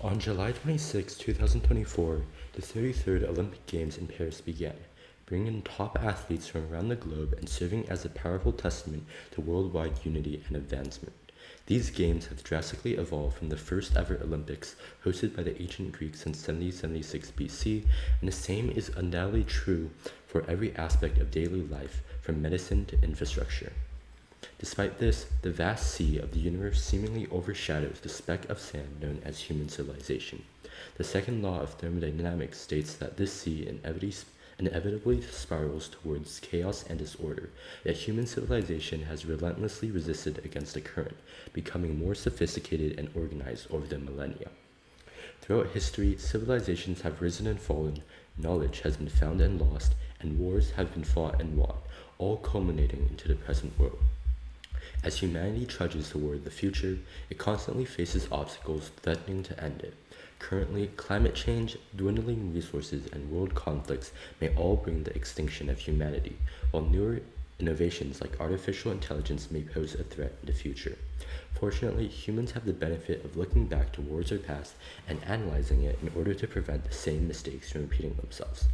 On July 26, 2024, the 33rd Olympic Games in Paris began, bringing in top athletes from around the globe and serving as a powerful testament to worldwide unity and advancement. These games have drastically evolved from the first ever Olympics hosted by the ancient Greeks in 7076 BC, and the same is undoubtedly true for every aspect of daily life, from medicine to infrastructure. Despite this, the vast sea of the universe seemingly overshadows the speck of sand known as human civilization. The second law of thermodynamics states that this sea inevitably spirals towards chaos and disorder, yet human civilization has relentlessly resisted against the current, becoming more sophisticated and organized over the millennia. Throughout history, civilizations have risen and fallen, knowledge has been found and lost, and wars have been fought and won, all culminating into the present world. As humanity trudges toward the future, it constantly faces obstacles threatening to end it. Currently, climate change, dwindling resources, and world conflicts may all bring the extinction of humanity, while newer innovations like artificial intelligence may pose a threat in the future. Fortunately, humans have the benefit of looking back towards our past and analyzing it in order to prevent the same mistakes from repeating themselves.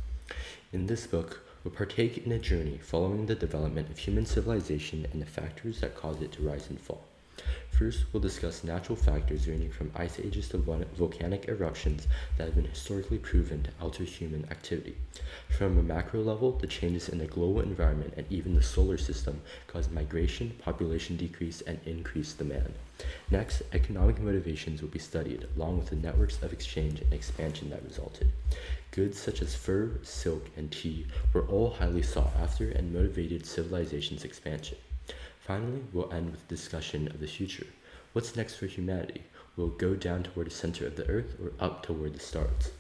In this book, we'll partake in a journey following the development of human civilization and the factors that cause it to rise and fall. First, we'll discuss natural factors ranging from ice ages to volcanic eruptions that have been historically proven to alter human activity. From a macro level, the changes in the global environment and even the solar system cause migration, population decrease, and increased demand. Next, economic motivations will be studied, along with the networks of exchange and expansion that resulted. Goods such as fur, silk, and tea were all highly sought after and motivated civilization's expansion. Finally, we'll end with a discussion of the future. What's next for humanity? Will it go down toward the center of the earth or up toward the stars?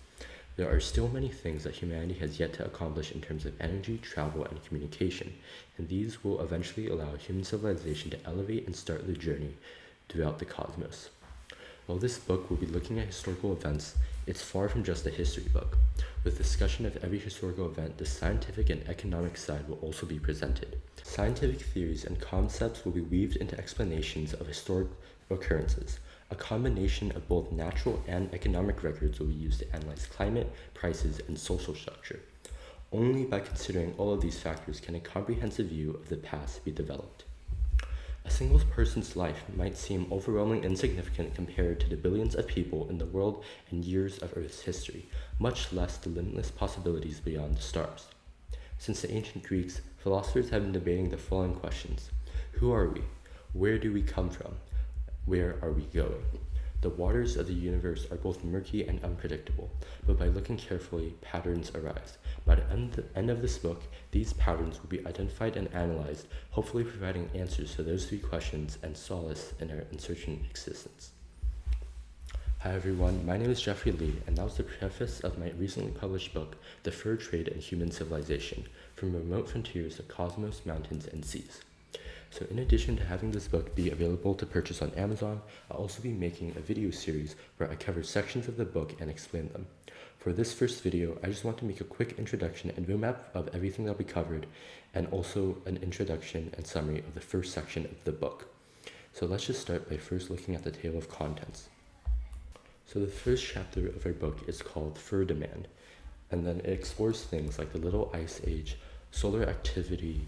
There are still many things that humanity has yet to accomplish in terms of energy, travel, and communication, and these will eventually allow human civilization to elevate and start the journey throughout the cosmos. While this book will be looking at historical events, it's far from just a history book. With discussion of every historical event, the scientific and economic side will also be presented. Scientific theories and concepts will be weaved into explanations of historic occurrences. A combination of both natural and economic records will be used to analyze climate, prices, and social structure. Only by considering all of these factors can a comprehensive view of the past be developed. A single person's life might seem overwhelmingly insignificant compared to the billions of people in the world and years of Earth's history, much less the limitless possibilities beyond the stars. Since the ancient Greeks, philosophers have been debating the following questions. Who are we? Where do we come from? Where are we going? The waters of the universe are both murky and unpredictable, but by looking carefully, patterns arise. By the end of this book, these patterns will be identified and analyzed, hopefully providing answers to those three questions and solace in our uncertain existence. Hi everyone, my name is Jeffrey Lee, and that was the preface of my recently published book, The Fur Trade and Human Civilization, From Remote Frontiers to Cosmos, Mountains, and Seas. So in addition to having this book be available to purchase on Amazon, I'll also be making a video series where I cover sections of the book and explain them. For this first video, I just want to make a quick introduction and roadmap of everything that'll be covered, and also an introduction and summary of the first section of the book. So let's just start by first looking at the table of contents. So the first chapter of our book is called Fur Demand, and then it explores things like the Little Ice Age, solar activity,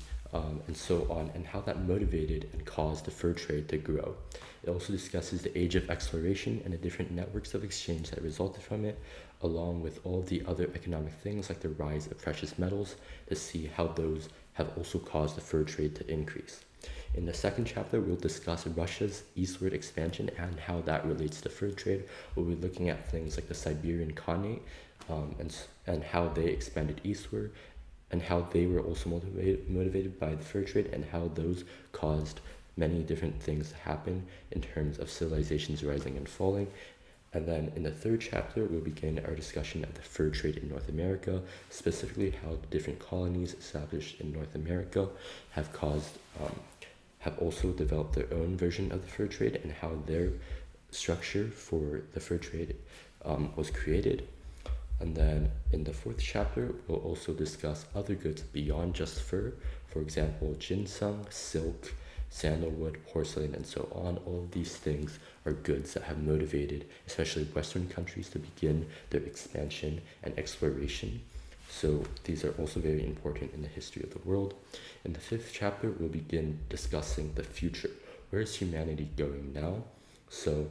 and so on, and how that motivated and caused the fur trade to grow. It also discusses the age of exploration and the different networks of exchange that resulted from it, along with all of the other economic things like the rise of precious metals, to see how those have also caused the fur trade to increase. In the second chapter, we'll discuss Russia's eastward expansion and how that relates to fur trade. We'll be looking at things like the Siberian Khanate, and how they expanded eastward, and how they were also motivated by the fur trade, and how those caused many different things to happen in terms of civilizations rising and falling. And then in the third chapter, we'll begin our discussion of the fur trade in North America, specifically how the different colonies established in North America have also developed their own version of the fur trade, and how their structure for the fur trade was created. And then in the fourth chapter, we'll also discuss other goods beyond just fur. For example, ginseng, silk, sandalwood, porcelain, and so on. All of these things are goods that have motivated, especially Western countries, to begin their expansion and exploration. So these are also very important in the history of the world. In the fifth chapter, we'll begin discussing the future. Where is humanity going now? So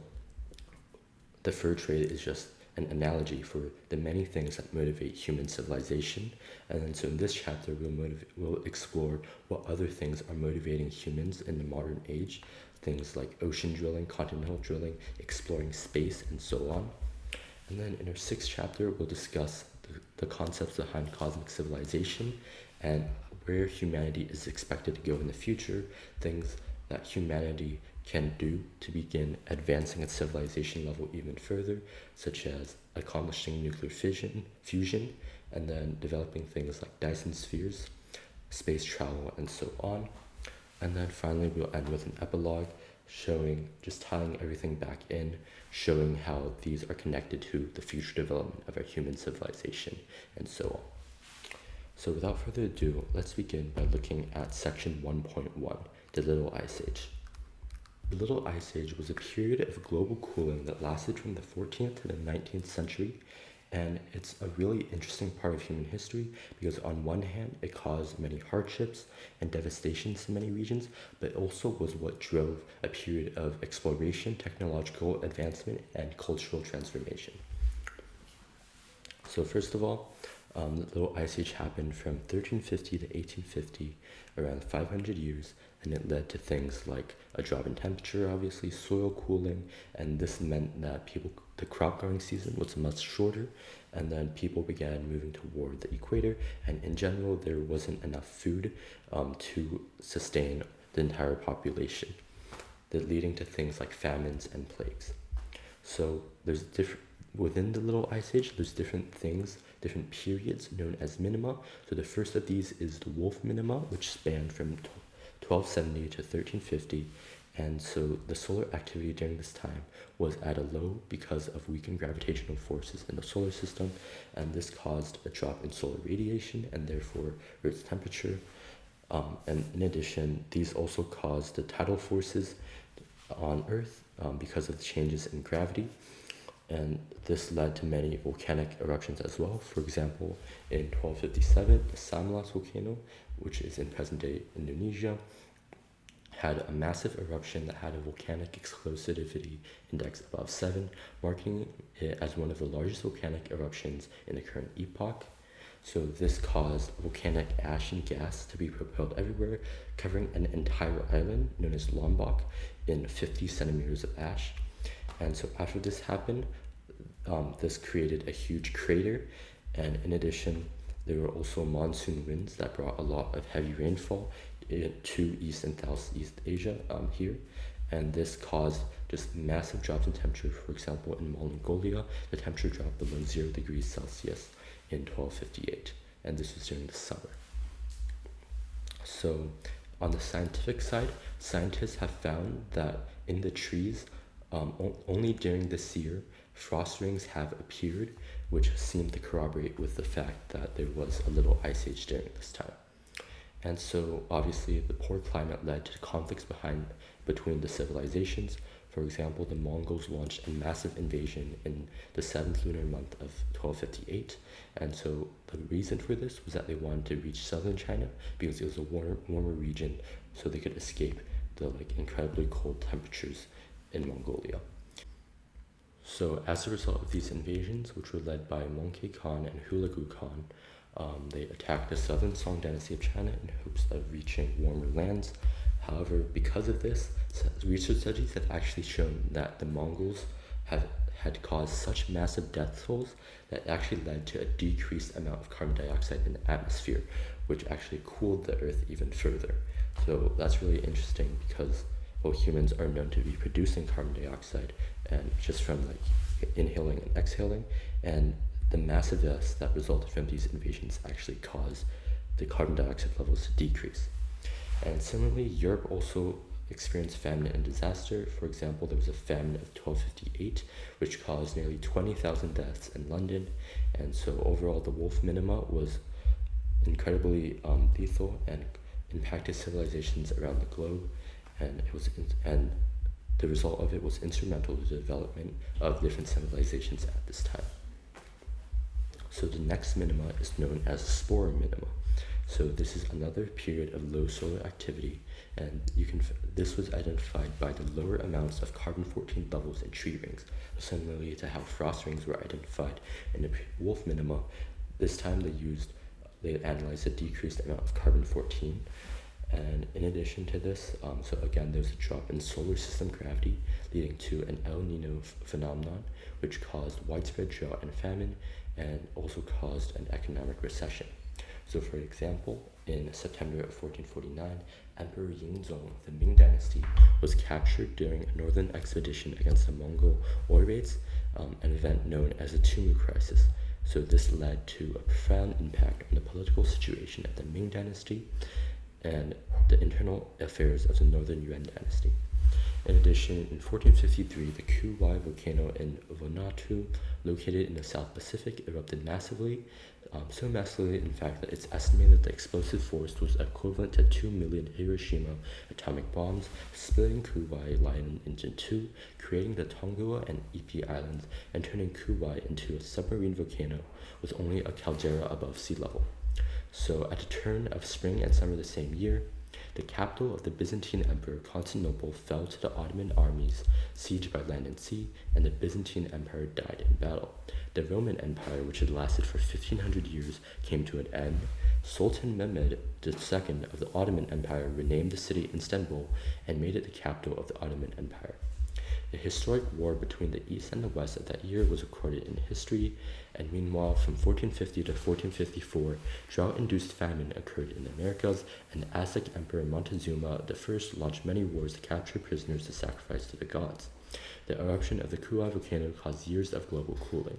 the fur trade is just an analogy for the many things that motivate human civilization. And then so in this chapter, we'll explore what other things are motivating humans in the modern age. Things like ocean drilling, continental drilling, exploring space, and so on. And then in our sixth chapter, we'll discuss the concepts behind cosmic civilization and where humanity is expected to go in the future, things that humanity can do to begin advancing its civilization level even further, such as accomplishing nuclear fusion, and then developing things like Dyson spheres, space travel, and so on. And then finally, we'll end with an epilogue showing, just tying everything back in, showing how these are connected to the future development of our human civilization, and so on. So without further ado, let's begin by looking at section 1.1, the Little Ice Age. The Little Ice Age was a period of global cooling that lasted from the 14th to the 19th century, and it's a really interesting part of human history because on one hand, it caused many hardships and devastations in many regions, but also was what drove a period of exploration, technological advancement, and cultural transformation. So first of all, the Little Ice Age happened from 1350 to 1850, around 500 years, and it led to things like a drop in temperature, obviously, soil cooling, and this meant that the crop growing season was much shorter, and then people began moving toward the equator, and in general, there wasn't enough food to sustain the entire population, leading to things like famines and plagues. So within the Little Ice Age, there's different periods known as minima. So the first of these is the Wolf Minima, which spanned from 1270 to 1350, and so the solar activity during this time was at a low because of weakened gravitational forces in the solar system, and this caused a drop in solar radiation and therefore Earth's temperature. And in addition, these also caused the tidal forces on Earth because of the changes in gravity, and this led to many volcanic eruptions as well. For example, in 1257, the Samalas volcano, which is in present-day Indonesia, had a massive eruption that had a volcanic explosivity index above 7, marking it as one of the largest volcanic eruptions in the current epoch. So this caused volcanic ash and gas to be propelled everywhere, covering an entire island known as Lombok in 50 centimeters of ash. And so after this happened, this created a huge crater, and in addition, there were also monsoon winds that brought a lot of heavy rainfall to East and Southeast Asia here, and this caused just massive drops in temperature. For example, in Mongolia, the temperature dropped below 0 degrees Celsius in 1258, and this was during the summer. So on the scientific side, scientists have found that in the trees, only during this year, frost rings have appeared, which seem to corroborate with the fact that there was a little ice age during this time. And so obviously the poor climate led to conflicts between the civilizations. For example, the Mongols launched a massive invasion in the 7th lunar month of 1258, and so the reason for this was that they wanted to reach southern China because it was a warmer region, so they could escape the incredibly cold temperatures in Mongolia. So as a result of these invasions, which were led by Mongke Khan and Hulagu Khan, they attacked the southern Song dynasty of China in hopes of reaching warmer lands. However, because of this, research studies have actually shown that the Mongols had caused such massive death tolls that it actually led to a decreased amount of carbon dioxide in the atmosphere, which actually cooled the Earth even further. So that's really interesting because humans are known to be producing carbon dioxide and just from inhaling and exhaling, and the massive deaths that resulted from these invasions actually caused the carbon dioxide levels to decrease. And similarly, Europe also experienced famine and disaster. For example, there was a famine of 1258, which caused nearly 20,000 deaths in London, and so overall the Wolf Minima was incredibly lethal and impacted civilizations around the globe. and the result of it was instrumental to the development of different civilizations at this time. So the next minima is known as spore minima. So this is another period of low solar activity, and this was identified by the lower amounts of carbon-14 levels in tree rings, similarly to how frost rings were identified in the Wolf minima. This time they analyzed the decreased amount of carbon-14, and in addition to this, so again, there's a drop in solar system gravity leading to an El Nino phenomenon, which caused widespread drought and famine, and also caused an economic recession. So for example, in September of 1449, Emperor Yingzong of the Ming Dynasty was captured during a northern expedition against the Mongol Oireits, an event known as the Tumu Crisis. So this led to a profound impact on the political situation of the Ming Dynasty and the internal affairs of the Northern Yuan Dynasty. In addition, in 1453, the Kuwai volcano in Vanuatu, located in the South Pacific, erupted massively, so massively in fact that it's estimated the explosive force was equivalent to 2 million Hiroshima atomic bombs, splitting Kuwai Island into two, creating the Tongawa and Ipi Islands, and turning Kuwai into a submarine volcano with only a caldera above sea level. So at the turn of spring and summer the same year, the capital of the Byzantine Emperor, Constantinople, fell to the Ottoman armies sieged by land and sea, and the Byzantine Empire died in battle. The Roman Empire, which had lasted for 1,500 years, came to an end. Sultan Mehmed II of the Ottoman Empire renamed the city Istanbul and made it the capital of the Ottoman Empire. The historic war between the East and the West of that year was recorded in history, and meanwhile, from 1450 to 1454, drought-induced famine occurred in the Americas, and the Aztec Emperor Montezuma I launched many wars to capture prisoners to sacrifice to the gods. The eruption of the Kuwai volcano caused years of global cooling.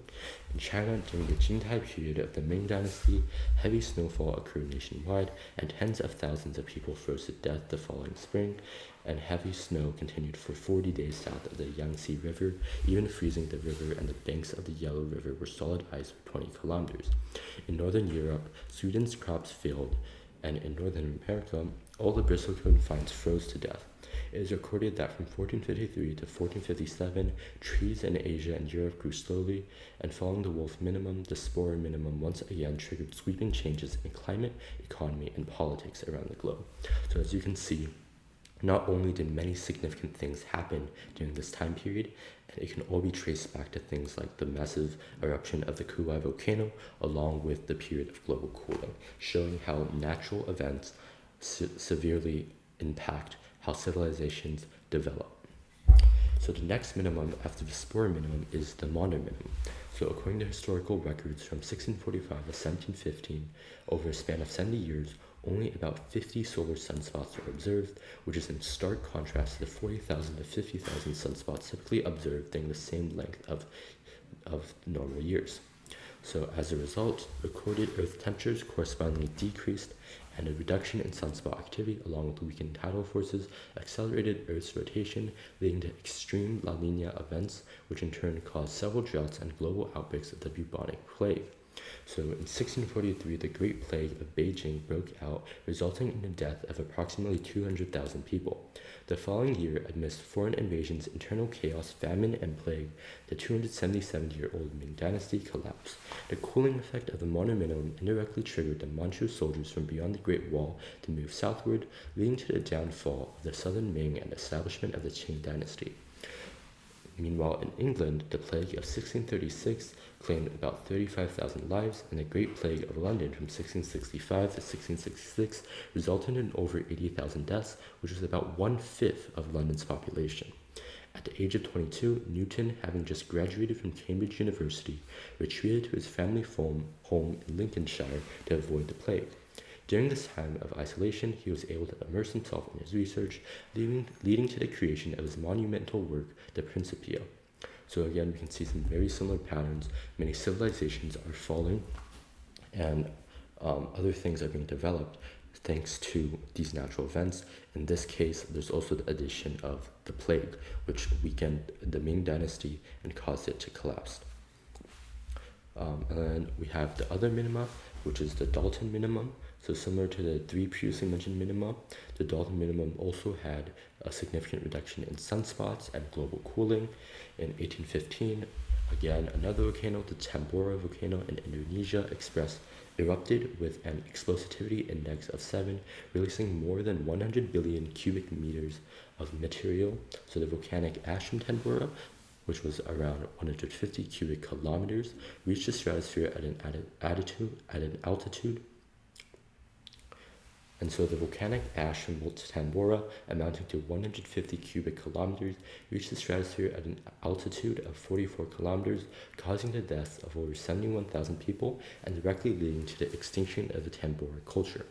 In China, during the Qingtai period of the Ming Dynasty, heavy snowfall occurred nationwide, and tens of thousands of people froze to death the following spring, and heavy snow continued for 40 days south of the Yangtze River, even freezing the river, and the banks of the Yellow River were solid ice for 20 kilometers. In northern Europe, Sweden's crops failed, and in Northern America, all the bristlecone vines froze to death. It is recorded that from 1453 to 1457, trees in Asia and Europe grew slowly, and following the Wolf minimum, the Spore minimum once again triggered sweeping changes in climate, economy, and politics around the globe. So as you can see, not only did many significant things happen during this time period, and it can all be traced back to things like the massive eruption of the Kuwai volcano, along with the period of global cooling, showing how natural events severely impact how civilizations develop. So the next minimum after the Spore minimum is the Maunder minimum. So according to historical records from 1645 to 1715, over a span of 70 years, only about 50 solar sunspots were observed, which is in stark contrast to the 40,000 to 50,000 sunspots typically observed during the same length of normal years. So as a result, recorded Earth temperatures correspondingly decreased, and a reduction in sunspot activity along with weakened tidal forces accelerated Earth's rotation, leading to extreme La Nina events, which in turn caused several droughts and global outbreaks of the bubonic plague. So in 1643, the Great Plague of Beijing broke out, resulting in the death of approximately 200,000 people. The following year, amidst foreign invasions, internal chaos, famine, and plague, the 277-year-old Ming Dynasty collapsed. The cooling effect of the Maunder minimum indirectly triggered the Manchu soldiers from beyond the Great Wall to move southward, leading to the downfall of the southern Ming and establishment of the Qing Dynasty. Meanwhile, in England, the plague of 1636 claimed about 35,000 lives, and the Great Plague of London from 1665 to 1666 resulted in over 80,000 deaths, which was about 1/5 of London's population. At the age of 22, Newton, having just graduated from Cambridge University, retreated to his family home in Lincolnshire to avoid the plague. During this time of isolation, he was able to immerse himself in his research, leading to the creation of his monumental work, the Principia. So again, we can see some very similar patterns. Many civilizations are falling, and other things are being developed thanks to these natural events. In this case, there's also the addition of the plague, which weakened the Ming Dynasty and caused it to collapse. And then we have the other minima, which is the Dalton minimum. So similar to the three previously mentioned minima, the Dalton minimum also had a significant reduction in sunspots and global cooling. In 1815, again, another volcano, the Tambora volcano in Indonesia, erupted with an explosivity index of 7, releasing more than 100 billion cubic meters of material. So the volcanic ash from Tambora, which was around 150 cubic kilometers, reached the stratosphere at an altitude. And so the volcanic ash from Tambora, amounting to 150 cubic kilometers, reached the stratosphere at an altitude of 44 kilometers, causing the deaths of over 71,000 people and directly leading to the extinction of the Tambora culture.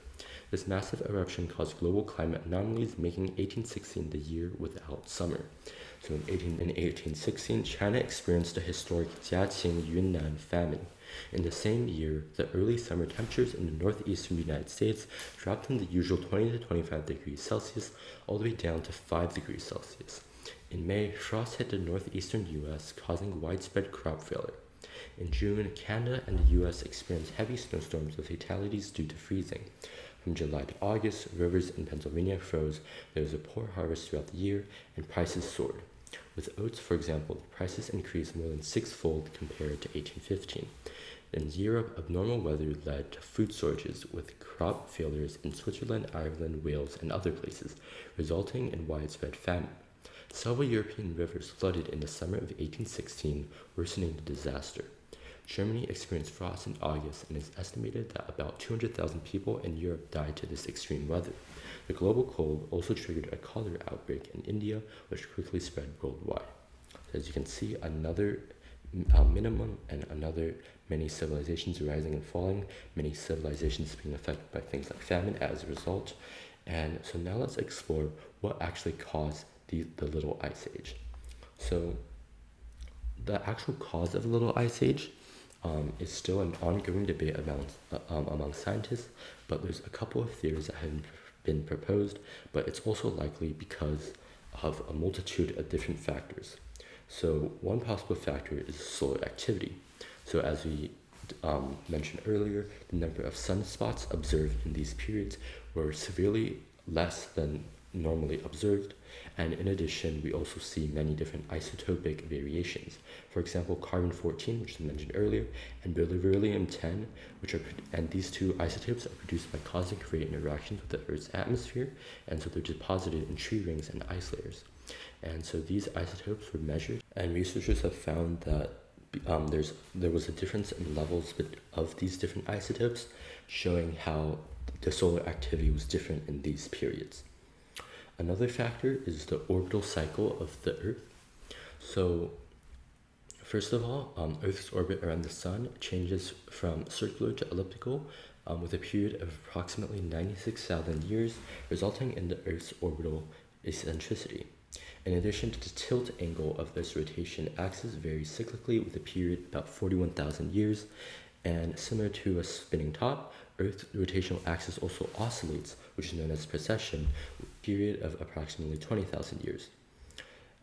This massive eruption caused global climate anomalies, making 1816 the year without summer. So in 1816, China experienced the historic Jiaqing Yunnan famine. In the same year, the early summer temperatures in the northeastern United States dropped from the usual 20 to 25 degrees Celsius all the way down to 5 degrees Celsius. In May, frost hit the northeastern U.S., causing widespread crop failure. In June, Canada and the U.S. experienced heavy snowstorms with fatalities due to freezing. From July to August, rivers in Pennsylvania froze, there was a poor harvest throughout the year, and prices soared. With oats, for example, the prices increased more than sixfold compared to 1815. In Europe, abnormal weather led to food shortages, with crop failures in Switzerland, Ireland, Wales, and other places, resulting in widespread famine. Several European rivers flooded in the summer of 1816, worsening the disaster. Germany experienced frost in August, and it's estimated that about 200,000 people in Europe died to this extreme weather. The global cold also triggered a cholera outbreak in India, which quickly spread worldwide. So as you can see, another minimum and another many civilizations rising and falling, many civilizations being affected by things like famine as a result. And so now let's explore what actually caused the Little Ice Age. So the actual cause of the Little Ice Age is still an ongoing debate among scientists, but there's a couple of theories that have been proposed, but it's also likely because of a multitude of different factors. So one possible factor is solar activity. So as we mentioned earlier, the number of sunspots observed in these periods were severely less than normally observed, and in addition, we also see many different isotopic variations. For example, carbon-14, which I mentioned earlier, and beryllium-10, and these two isotopes are produced by cosmic ray interactions with the Earth's atmosphere, and so they're deposited in tree rings and ice layers. And so these isotopes were measured, and researchers have found that there was a difference in levels of these different isotopes, showing how the solar activity was different in these periods. Another factor is the orbital cycle of the Earth. So, first of all, Earth's orbit around the Sun changes from circular to elliptical with a period of approximately 96,000 years, resulting in the Earth's orbital eccentricity. In addition to the tilt angle of Earth's rotation axis varies cyclically with a period about 41,000 years, and similar to a spinning top, Earth's rotational axis also oscillates, which is known as precession, with a period of approximately 20,000 years.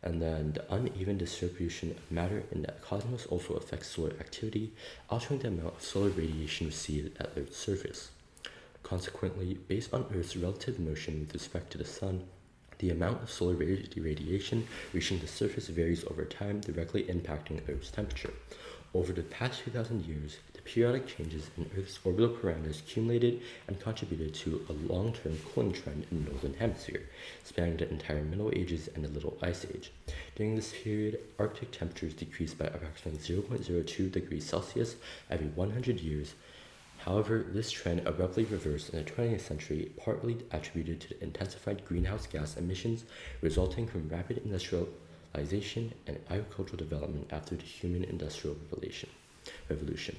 And then the uneven distribution of matter in the cosmos also affects solar activity, altering the amount of solar radiation received at Earth's surface. Consequently, based on Earth's relative motion with respect to the Sun, the amount of solar radiation reaching the surface varies over time, directly impacting Earth's temperature. Over the past 2,000 years, the periodic changes in Earth's orbital parameters accumulated and contributed to a long-term cooling trend in the Northern Hemisphere, spanning the entire Middle Ages and the Little Ice Age. During this period, Arctic temperatures decreased by approximately 0.02 degrees Celsius every 100 years. However, this trend abruptly reversed in the 20th century, partly attributed to the intensified greenhouse gas emissions resulting from rapid industrialization and agricultural development after the human-industrial revolution.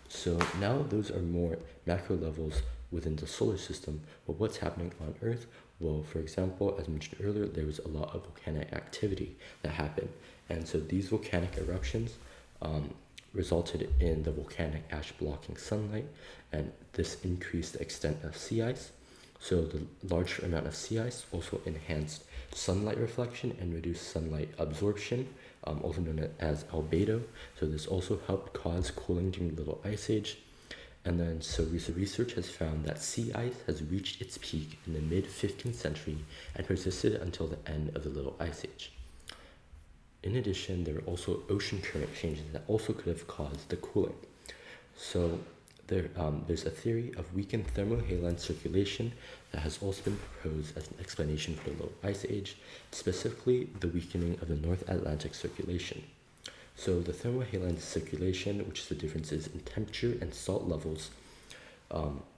So now those are more macro levels within the solar system, but what's happening on Earth? Well, for example, as mentioned earlier, there was a lot of volcanic activity that happened, and so these volcanic eruptions resulted in the volcanic ash blocking sunlight, and this increased the extent of sea ice. So the large amount of sea ice also enhanced sunlight reflection and reduced sunlight absorption, also known as albedo. So this also helped cause cooling during the Little Ice Age. And then, so recent research has found that sea ice has reached its peak in the mid-15th century and persisted until the end of the Little Ice Age. In addition, there are also ocean current changes that also could have caused the cooling. So there's a theory of weakened thermohaline circulation that has also been proposed as an explanation for the Little Ice Age, specifically the weakening of the North Atlantic circulation. So the thermohaline circulation, which is the differences in temperature and salt levels,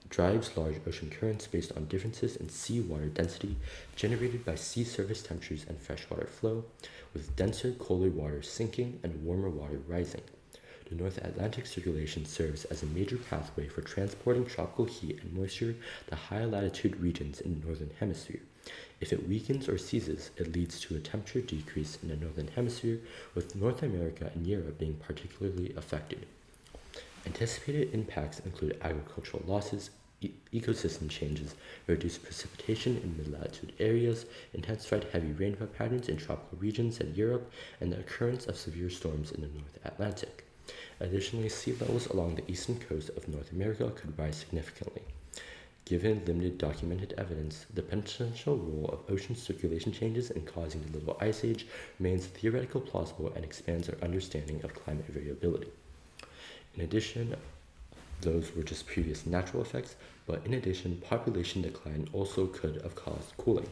drives large ocean currents based on differences in seawater density generated by sea surface temperatures and freshwater flow, with denser, colder water sinking and warmer water rising. The North Atlantic circulation serves as a major pathway for transporting tropical heat and moisture to high latitude regions in the northern hemisphere. If it weakens or ceases, it leads to a temperature decrease in the northern hemisphere, with North America and Europe being particularly affected. Anticipated impacts include agricultural losses, ecosystem changes, reduced precipitation in mid-latitude areas, intensified heavy rainfall patterns in tropical regions in Europe, and the occurrence of severe storms in the North Atlantic. Additionally, sea levels along the eastern coast of North America could rise significantly. Given limited documented evidence, the potential role of ocean circulation changes in causing the Little Ice Age remains theoretically plausible and expands our understanding of climate variability. In addition, those were just previous natural effects, but in addition, population decline also could have caused cooling.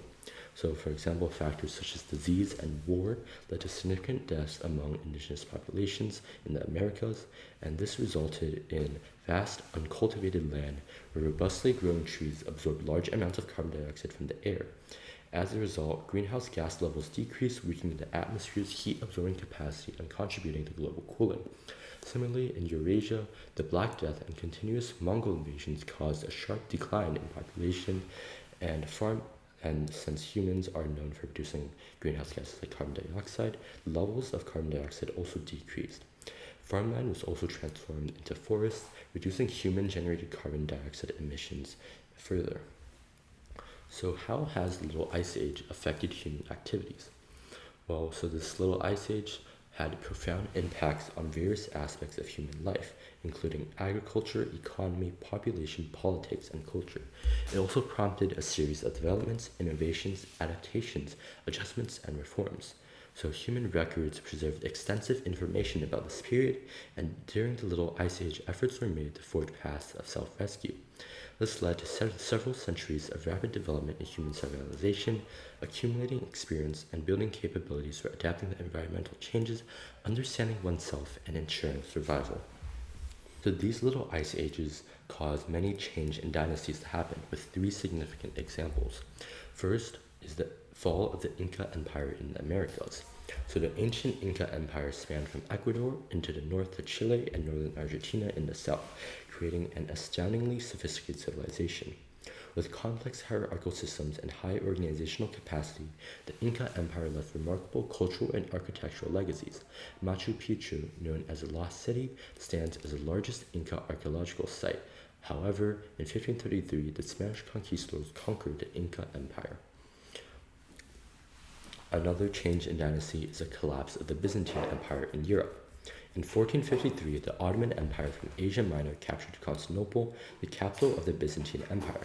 So, for example, factors such as disease and war led to significant deaths among indigenous populations in the Americas, and this resulted in vast uncultivated land where robustly growing trees absorb large amounts of carbon dioxide from the air. As a result, greenhouse gas levels decreased, weakening the atmosphere's heat-absorbing capacity and contributing to global cooling. Similarly, in Eurasia, the Black Death and continuous Mongol invasions caused a sharp decline in population and since humans are known for producing greenhouse gases like carbon dioxide, levels of carbon dioxide also decreased. Farmland was also transformed into forests, reducing human-generated carbon dioxide emissions further. So how has the Little Ice Age affected human activities? Well, so this Little Ice Age had profound impacts on various aspects of human life, including agriculture, economy, population, politics, and culture. It also prompted a series of developments, innovations, adaptations, adjustments, and reforms. So human records preserved extensive information about this period, and during the Little Ice Age, efforts were made to forge paths of self-rescue. This led to several centuries of rapid development in human civilization, accumulating experience and building capabilities for adapting to environmental changes, understanding oneself, and ensuring survival. So these Little Ice Ages caused many change in dynasties to happen, with three significant examples. First is the fall of the Inca Empire in the Americas. So the ancient Inca Empire spanned from Ecuador into the north to Chile and northern Argentina in the south, creating an astoundingly sophisticated civilization. With complex hierarchical systems and high organizational capacity, the Inca Empire left remarkable cultural and architectural legacies. Machu Picchu, known as the Lost City, stands as the largest Inca archaeological site. However, in 1533, the Spanish conquistadors conquered the Inca Empire. Another change in dynasty is the collapse of the Byzantine Empire in Europe. In 1453, the Ottoman Empire from Asia Minor captured Constantinople, the capital of the Byzantine Empire.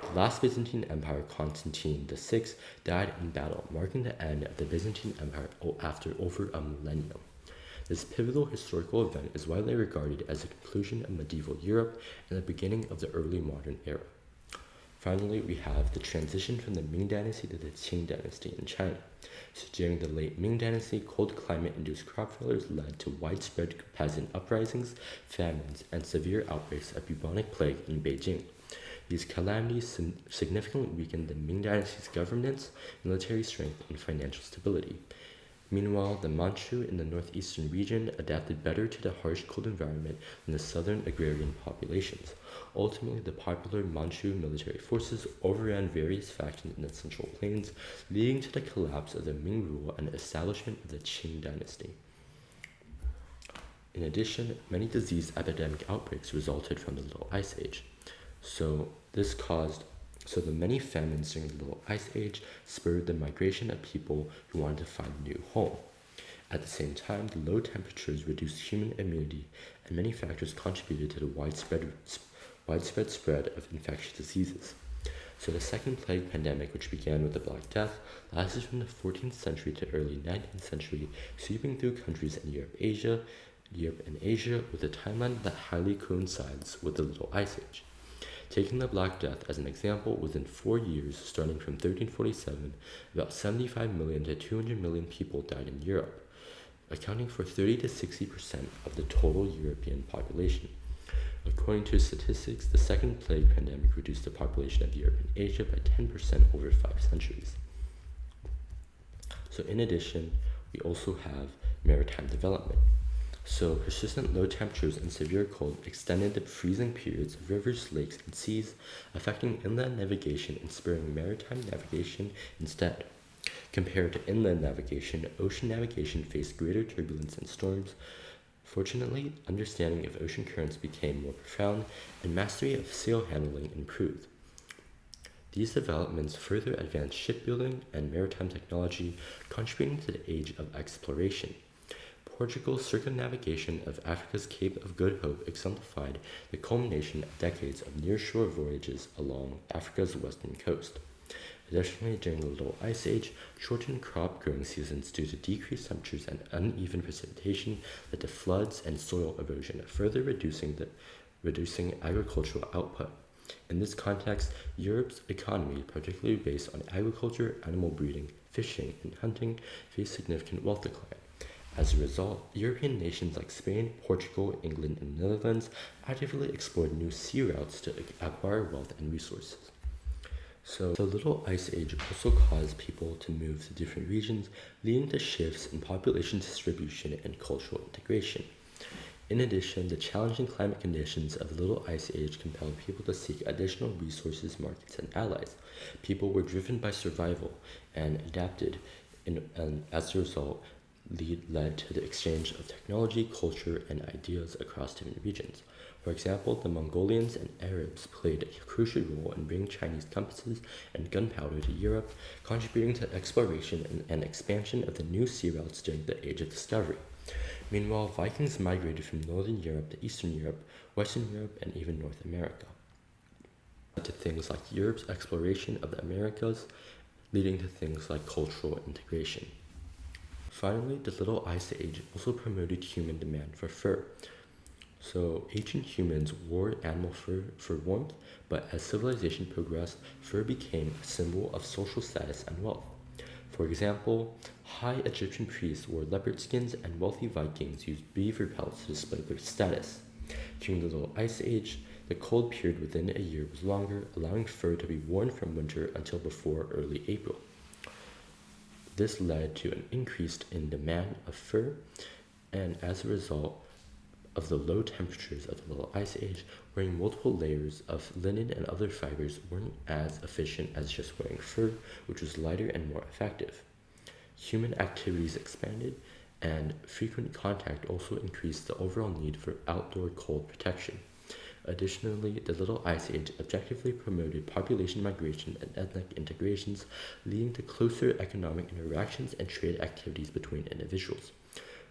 The last Byzantine Empire, Constantine VI, died in battle, marking the end of the Byzantine Empire after over a millennium. This pivotal historical event is widely regarded as the conclusion of medieval Europe and the beginning of the early modern era. Finally, we have the transition from the Ming Dynasty to the Qing Dynasty in China. So during the late Ming Dynasty, cold climate-induced crop failures led to widespread peasant uprisings, famines, and severe outbreaks of bubonic plague in Beijing. These calamities significantly weakened the Ming Dynasty's governance, military strength, and financial stability. Meanwhile, the Manchu in the northeastern region adapted better to the harsh cold environment than the southern agrarian populations. Ultimately, the popular Manchu military forces overran various factions in the Central Plains, leading to the collapse of the Ming rule and the establishment of the Qing dynasty. In addition, many disease epidemic outbreaks resulted from the Little Ice Age. So the many famines during the Little Ice Age spurred the migration of people who wanted to find a new home. At the same time, the low temperatures reduced human immunity, and many factors contributed to the widespread spread of infectious diseases. So the Second Plague pandemic, which began with the Black Death, lasted from the 14th century to early 19th century, sweeping through countries in Europe and Asia with a timeline that highly coincides with the Little Ice Age. Taking the Black Death as an example, within 4 years, starting from 1347, about 75 million to 200 million people died in Europe, accounting for 30 to 60% of the total European population. According to statistics, the Second Plague pandemic reduced the population of Europe and Asia by 10% over 5 centuries. So in addition, we also have maritime development. So persistent low temperatures and severe cold extended the freezing periods of rivers, lakes, and seas, affecting inland navigation and spurring maritime navigation instead. Compared to inland navigation, ocean navigation faced greater turbulence and storms. Fortunately, understanding of ocean currents became more profound, and mastery of sail handling improved. These developments further advanced shipbuilding and maritime technology, contributing to the age of exploration. Portugal's circumnavigation of Africa's Cape of Good Hope exemplified the culmination of decades of near-shore voyages along Africa's western coast. Additionally, during the Little Ice Age, shortened crop growing seasons due to decreased temperatures and uneven precipitation led to floods and soil erosion, further reducing agricultural output. In this context, Europe's economy, particularly based on agriculture, animal breeding, fishing, and hunting, faced significant wealth decline. As a result, European nations like Spain, Portugal, England, and the Netherlands actively explored new sea routes to acquire wealth and resources. So the Little Ice Age also caused people to move to different regions, leading to shifts in population distribution and cultural integration. In addition, the challenging climate conditions of the Little Ice Age compelled people to seek additional resources, markets, and allies. People were driven by survival and adapted, and as a result, led to the exchange of technology, culture, and ideas across different regions. For example, the Mongolians and Arabs played a crucial role in bringing Chinese compasses and gunpowder to Europe, contributing to exploration and expansion of the new sea routes during the Age of Discovery. Meanwhile, Vikings migrated from Northern Europe to Eastern Europe, Western Europe, and even North America, to things like Europe's exploration of the Americas, leading to things like cultural integration. Finally, the Little Ice Age also promoted human demand for fur. So, ancient humans wore animal fur for warmth, but as civilization progressed, fur became a symbol of social status and wealth. For example, high Egyptian priests wore leopard skins, and wealthy Vikings used beaver pelts to display their status. During the Little Ice Age, the cold period within a year was longer, allowing fur to be worn from winter until before early April. This led to an increase in demand of fur, and as a result of the low temperatures of the Little Ice Age, wearing multiple layers of linen and other fibers weren't as efficient as just wearing fur, which was lighter and more effective. Human activities expanded, and frequent contact also increased the overall need for outdoor cold protection. Additionally, the Little Ice Age objectively promoted population migration and ethnic integrations, leading to closer economic interactions and trade activities between individuals.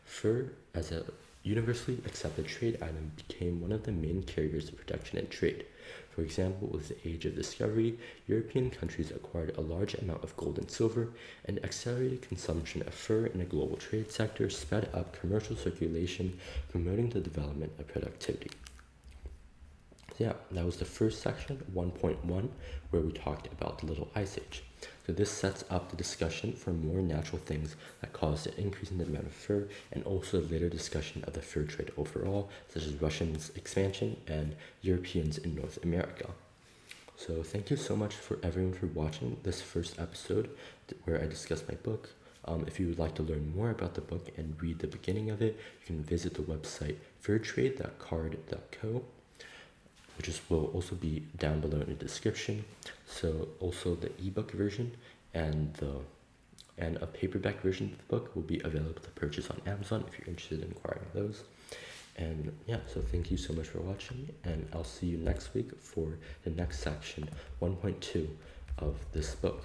Fur, as a universally accepted trade item, became one of the main carriers of protection and trade. For example, with the Age of Discovery, European countries acquired a large amount of gold and silver, and accelerated consumption of fur in the global trade sector sped up commercial circulation, promoting the development of productivity. Yeah, that was the first section, 1.1, where we talked about the Little Ice Age. So this sets up the discussion for more natural things that caused an increase in the demand of fur, and also a later discussion of the fur trade overall, such as Russians' expansion and Europeans in North America. So thank you so much for everyone for watching this first episode where I discussed my book. If you would like to learn more about the book and read the beginning of it, you can visit the website furtrade.carrd.co, which will also be down below in the description. So also the ebook version and a paperback version of the book will be available to purchase on Amazon if you're interested in acquiring those. And yeah, so thank you so much for watching, and I'll see you next week for the next section, 1.2 of this book.